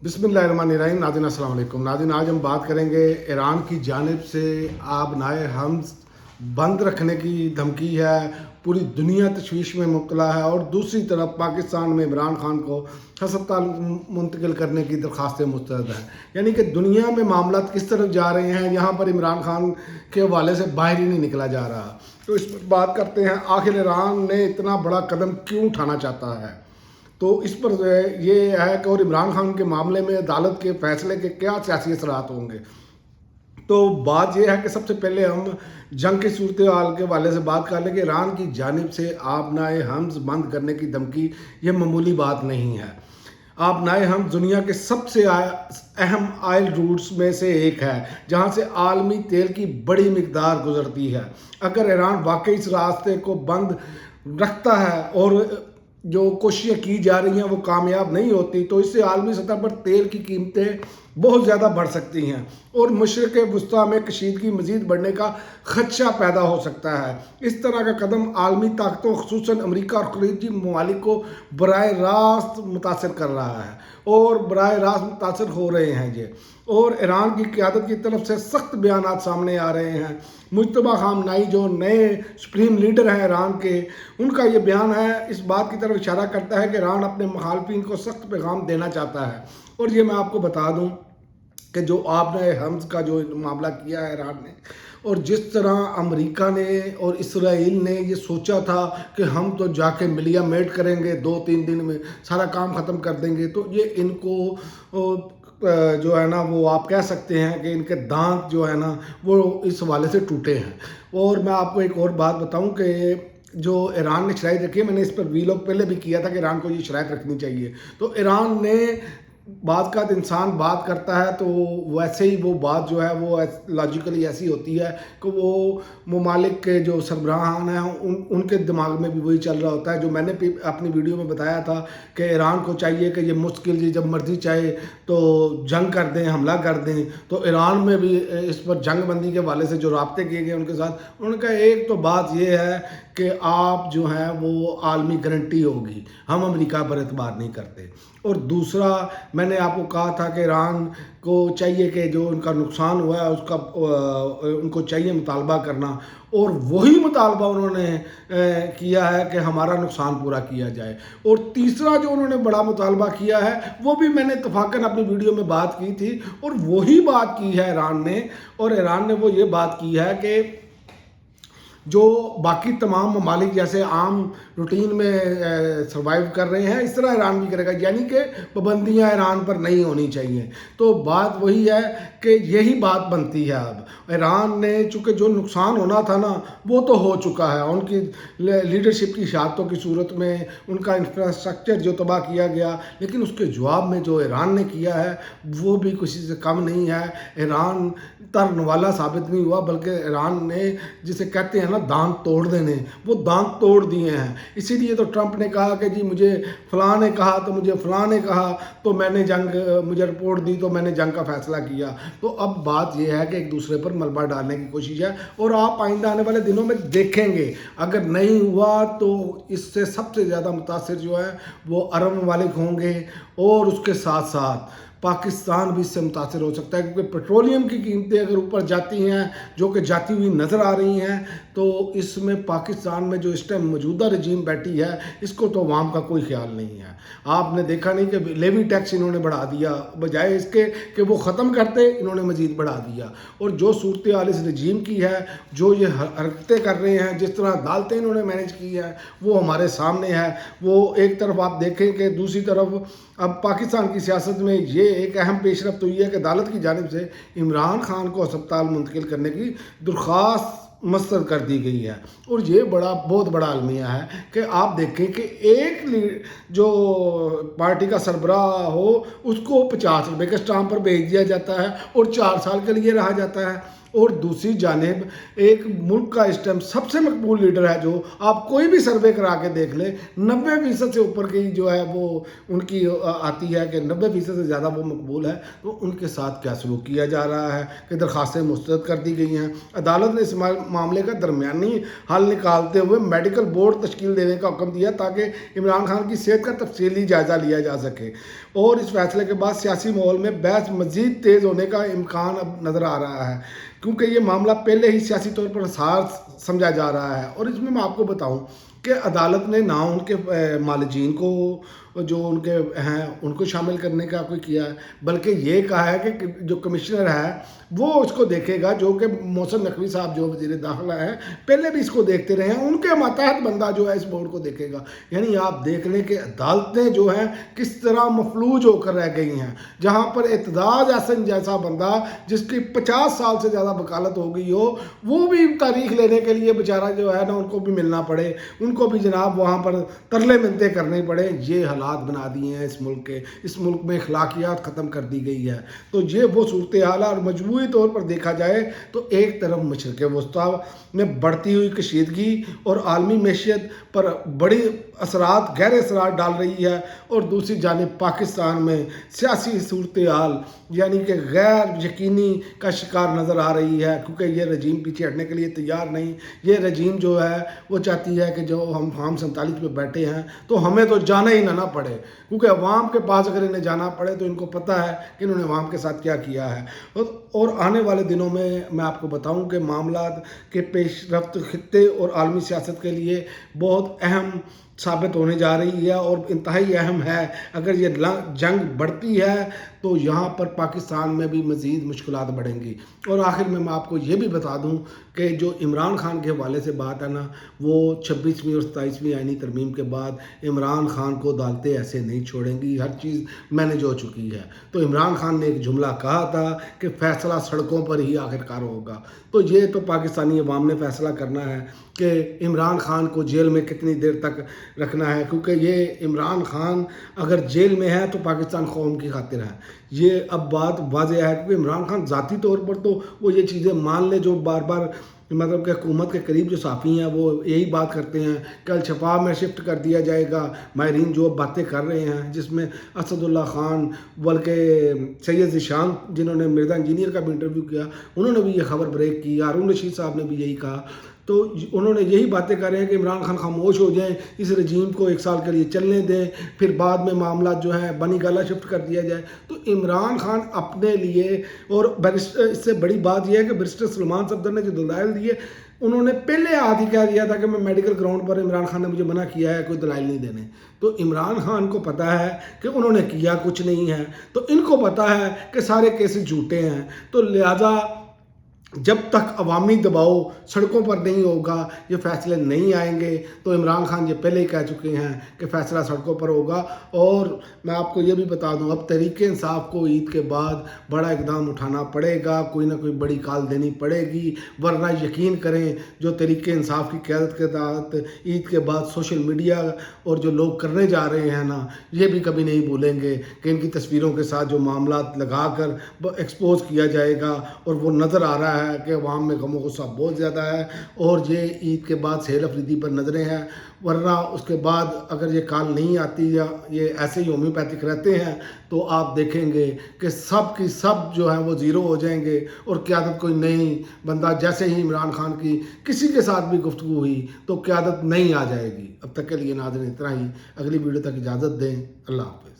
बिस्मिल्लाहिर्रहमानिर्रहीम। नाज़रीन अस्सलाम वालेकुम। नाज़रीन, आज हम बात करेंगे ईरान की जानिब से आबनाए हम्ज़ बंद रखने की धमकी है। पूरी दुनिया तशवीश में मुब्तला है और दूसरी तरफ पाकिस्तान में इमरान खान को हस्पताल मुंतकिल करने की दरख्वास्तें मुस्तरद हैं। यानी कि दुनिया में मामला किस तरफ जा रहे हैं, यहाँ पर इमरान खान के हवाले से बाहर ही नहीं निकला जा रहा। तो इस पर बात करते हैं, आखिर ईरान ने इतना बड़ा कदम क्यों उठाना चाहता है। तो इस पर ये है कि और इमरान खान के मामले में अदालत के फैसले के क्या सियासी असरात होंगे। तो बात यह है कि सबसे पहले हम जंग की सूरत हाल के हवाले से बात कर लें कि ईरान की जानिब से आबनाए हम्ज़ बंद करने की धमकी ये मामूली बात नहीं है। आबनाए हम्ज़ दुनिया के सबसे अहम आयल रूट्स में से एक है, जहाँ से आलमी तेल की बड़ी मिकदार गुजरती है। अगर ईरान वाकई इस रास्ते को बंद रखता है और जो कोशिशें की जा रही हैं वो कामयाब नहीं होती, तो इससे आलमी सतह पर तेल की कीमतें बहुत ज़्यादा बढ़ सकती हैं और मशरिक़ वुस्ता में कशीदगी मज़ीद बढ़ने का खदशा पैदा हो सकता है। इस तरह का कदम आलमी ताकतों ख़ुसूसन अमरीका और खलीजी ममालिक को बराह रास्त मुतासर कर रहा है और बराह रास्त मुतासर हो रहे हैं ये। और ईरान की क़यादत की तरफ से सख्त बयानात सामने आ रहे हैं। मुज्तबा खामनाई जो नए सुप्रीम लीडर हैं ईरान के, उनका ये बयान है, इस बात की तरफ इशारा करता है कि ईरान अपने मुखालफिन को सख्त पैगाम देना चाहता है। और ये मैं आपको बता दूं कि जो आपने हम्ज़ का जो मामला किया है ईरान ने, और जिस तरह अमेरिका ने और इसराइल ने ये सोचा था कि हम तो जाके मिलिया मेट करेंगे, 2-3 दिन में सारा काम ख़त्म कर देंगे, तो ये इनको जो है ना वो आप कह सकते हैं कि इनके दांत जो है ना वो इस हवाले से टूटे हैं। और मैं आपको एक और बात बताऊं कि जो ईरान ने शराइत रखी है, मैंने इस पर वीलॉग पहले भी किया था कि ईरान को ये शराइत रखनी चाहिए। तो ईरान ने बात का इंसान बात करता है तो वैसे ही वो बात जो है वो लॉजिकली ऐसी होती है कि वो ममालिक के जो सरबराहान हैं उनके दिमाग में भी वही चल रहा होता है, जो मैंने अपनी वीडियो में बताया था कि ईरान को चाहिए कि ये मुश्किल जी जब मर्जी चाहे तो जंग कर दें, हमला कर दें। तो ईरान में भी इस पर जंग बंदी के हवाले से जो राब्ते किए गए उनके साथ, उनका एक तो बात ये है कि आप जो हैं वो आलमी गारंटी होगी, हम अमेरिका पर एतबार नहीं करते। और दूसरा, मैंने आपको कहा था कि ईरान को चाहिए कि जो उनका नुकसान हुआ है उसका उनको चाहिए मुतालबा करना, और वही मुतालबा उन्होंने किया है कि हमारा नुकसान पूरा किया जाए। और तीसरा जो उन्होंने बड़ा मुतालबा किया है वो भी मैंने इत्तफाकन अपनी वीडियो में बात की थी, और वही बात की है ईरान ने। और ईरान ने वो ये बात की है कि जो बाकी तमाम ममालिक जैसे आम रूटीन में सर्वाइव कर रहे हैं, इस तरह ईरान भी करेगा, यानी कि पाबंदियाँ ईरान पर नहीं होनी चाहिए। तो बात वही है कि यही बात बनती है। अब ईरान ने चूँकि जो नुकसान होना था ना वो तो हो चुका है, उनकी लीडरशिप की शहादतों की सूरत में उनका इंफ्रास्ट्रक्चर जो तबाह किया गया, लेकिन उसके जवाब में जो ईरान ने किया है वो भी किसी से कम नहीं है। ईरान तरनवाला साबित नहीं हुआ, बल्कि ईरान ने जिसे कहते हैं ना दांत तोड़ देने, वो दांत तोड़ दिए हैं। इसीलिए तो ट्रंप ने कहा कि जी मुझे फ़लाँ ने कहा तो मुझे फ़लाँ ने कहा तो मैंने मुझे रिपोर्ट दी तो मैंने जंग का फ़ैसला किया। तो अब बात यह है कि एक दूसरे पर मलबा डालने की कोशिश है, और आप आइंदा आने वाले दिनों में देखेंगे अगर नहीं हुआ तो इससे सबसे ज़्यादा मुतासिर जो है वो अरब ममालिक होंगे, और उसके साथ साथ पाकिस्तान भी इससे मुतासिर हो सकता है, क्योंकि पेट्रोलियम की कीमतें अगर ऊपर जाती हैं, जो कि जाती हुई नज़र आ रही हैं, तो इसमें पाकिस्तान में जो इस टाइम मौजूदा रजीम बैठी है इसको तो अवाम का कोई ख्याल नहीं है। आपने देखा नहीं कि लेवी टैक्स इन्होंने बढ़ा दिया, बजाय इसके कि वो ख़त्म करते इन्होंने मज़ीद बढ़ा दिया। और जो सूरत हाल इस रजीम की है, जो ये हरकतें कर रहे हैं, जिस तरह अदालतें इन्होंने मैनेज की है वो हमारे सामने है। वो एक तरफ आप देखें कि दूसरी तरफ अब पाकिस्तान की सियासत में ये एक अहम पेशरफ्त हुई है कि अदालत की जानिब से इमरान खान को अस्पताल मुंतकिल करने की दरख्वास्त मस्तरद कर दी गई है। और ये बहुत बड़ा अलमिया है कि आप देखें कि एक जो पार्टी का सरबराह हो उसको 50 रुपये के स्टाम्प पर भेज दिया जाता है और 4 साल के लिए रहा जाता है। اور دوسری جانب ایک ملک کا اس ٹائم سب سے مقبول لیڈر ہے، جو آپ کوئی بھی سروے کرا کے دیکھ لیں 90% سے اوپر کی جو ہے وہ ان کی آتی ہے کہ 90% سے زیادہ وہ مقبول ہے، تو ان کے ساتھ کیا سلوک کیا جا رہا ہے کہ درخواستیں مسترد کر دی گئی ہیں۔ عدالت نے اس معاملے کا درمیانی حل نکالتے ہوئے میڈیکل بورڈ تشکیل دینے کا حکم دیا تاکہ عمران خان کی صحت کا تفصیلی جائزہ لیا جا سکے، اور اس فیصلے کے بعد سیاسی ماحول میں بحث مزید تیز ہونے کا امکان اب نظر آ رہا ہے، کیونکہ یہ معاملہ پہلے ہی سیاسی طور پر حساس سمجھا جا رہا ہے۔ اور اس میں آپ کو بتاؤں کہ عدالت نے نہ ان کے معالجین کو جو ان کے ہیں ان کو شامل کرنے کا کوئی کیا ہے، بلکہ یہ کہا ہے کہ جو کمشنر ہے وہ اس کو دیکھے گا، جو کہ محسن نقوی صاحب جو وزیر داخلہ ہیں پہلے بھی اس کو دیکھتے رہے ہیں، ان کے ماتحت بندہ جو ہے اس بورڈ کو دیکھے گا۔ یعنی آپ دیکھ لیں کہ عدالتیں جو ہیں کس طرح مفلوج ہو کر رہ گئی ہیں، جہاں پر اعتزاز احسن جیسا بندہ جس کی 50 سال سے زیادہ وکالت ہو گئی ہو، وہ بھی تاریخ لینے کے لیے بیچارہ جو ہے نا ان کو بھی ملنا پڑے، ان کو بھی جناب وہاں پر ترلے منتیں کرنے پڑے۔ یہ حالات بنا دیے ہیں اس ملک کے، اس ملک میں اخلاقیات ختم کر دی گئی ہے۔ تو یہ وہ صورتحال ہے، اور مجموعی طور پر دیکھا جائے تو ایک طرف مشرق وسطیٰ میں بڑھتی ہوئی کشیدگی اور عالمی معیشت پر بڑی اثرات، گہرے اثرات ڈال رہی ہے، اور دوسری جانب پاکستان میں سیاسی صورتحال یعنی کہ غیر یقینی کا شکار نظر آ رہی ہے، کیونکہ یہ رجیم پیچھے ہٹنے کے لیے تیار نہیں۔ یہ رجیم جو ہے وہ چاہتی ہے کہ جو ہم فارم 47 پہ بیٹھے ہیں تو ہمیں تو جانا ہی نہ پڑے، کیونکہ عوام کے پاس اگر انہیں جانا پڑے تو ان کو پتہ ہے کہ انہوں نے عوام کے ساتھ کیا کیا ہے۔ اور آنے والے دنوں میں آپ کو بتاؤں کہ معاملات کے پیش رفت خطے اور عالمی سیاست کے لیے بہت اہم ثابت ہونے جا رہی ہے، اور انتہائی اہم ہے۔ اگر یہ جنگ بڑھتی ہے تو یہاں پر پاکستان میں بھی مزید مشکلات بڑھیں گی۔ اور آخر میں آپ کو یہ بھی بتا دوں کہ جو عمران خان کے حوالے سے بات ہے نا، وہ 26ویں اور 27ویں آئینی ترمیم کے بعد عمران خان کو عدالتیں ایسے نہیں چھوڑیں گی، ہر چیز مینج ہو چکی ہے۔ تو عمران خان نے ایک جملہ کہا تھا کہ فیصلہ سڑکوں پر ہی آخرکار ہوگا، تو یہ تو پاکستانی عوام نے فیصلہ کرنا ہے کہ عمران خان کو جیل میں کتنی دیر تک رکھنا ہے، کیونکہ یہ عمران خان اگر جیل میں ہے تو پاکستان قوم کی خاطر ہے۔ یہ اب بات واضح ہے، کیونکہ عمران خان ذاتی طور پر تو وہ یہ چیزیں مان لے جو بار بار مطلب کہ حکومت کے قریب جو صحافی ہیں وہ یہی بات کرتے ہیں کہ الشفاء میں شفٹ کر دیا جائے گا۔ ماہرین جو باتیں کر رہے ہیں، جس میں اسد اللہ خان بلکہ سید ذیشان جنہوں نے مرزا انجینئر کا بھی انٹرویو کیا، انہوں نے بھی یہ خبر بریک کی، ہارون رشید صاحب نے بھی یہی کہا، تو انہوں نے یہی باتیں کر رہے ہیں کہ عمران خان خاموش ہو جائیں، اس رجیم کو 1 سال کے لیے چلنے دیں، پھر بعد میں معاملات جو ہیں بنی گالہ شفٹ کر دیا جائے۔ تو عمران خان اپنے لیے، اور اس سے بڑی بات یہ ہے کہ بیرسٹر سلمان صفدر نے جو دلائل دیے، انہوں نے پہلے ہاتھ ہی کہہ دیا تھا کہ میں میڈیکل گراؤنڈ پر عمران خان نے مجھے منع کیا ہے کوئی دلائل نہیں دینے۔ تو عمران خان کو پتہ ہے کہ انہوں نے کیا کچھ نہیں ہے، تو ان کو پتہ ہے کہ سارے کیسز جھوٹے ہیں، تو لہٰذا جب تک عوامی دباؤ سڑکوں پر نہیں ہوگا، یہ فیصلے نہیں آئیں گے۔ تو عمران خان یہ پہلے ہی کہہ چکے ہیں کہ فیصلہ سڑکوں پر ہوگا۔ اور میں آپ کو یہ بھی بتا دوں، اب تحریک انصاف کو عید کے بعد بڑا اقدام اٹھانا پڑے گا، کوئی نہ کوئی بڑی کال دینی پڑے گی، ورنہ یقین کریں جو تحریک انصاف کی قیادت کے تحت عید کے بعد سوشل میڈیا اور جو لوگ کرنے جا رہے ہیں نا، یہ بھی کبھی نہیں بھولیں گے کہ ان کی تصویروں کے ساتھ جو معاملات لگا کر ایکسپوز کیا جائے گا، اور وہ نظر آ رہا ہے کہ عوام میں غم و غصہ بہت زیادہ ہے، اور یہ عید کے بعد سیل افریدی پر نظریں ہیں۔ ورنہ اس کے بعد اگر یہ کال نہیں آتی یا یہ ایسے ہی ہومیوپیتھک رہتے ہیں تو آپ دیکھیں گے کہ سب کی سب جو ہیں وہ زیرو ہو جائیں گے، اور قیادت کوئی نئی بندہ، جیسے ہی عمران خان کی کسی کے ساتھ بھی گفتگو ہوئی تو قیادت نہیں آ جائے گی۔ اب تک کے لیے ناظرین اتنا ہی، اگلی ویڈیو تک اجازت دیں، اللہ حافظ۔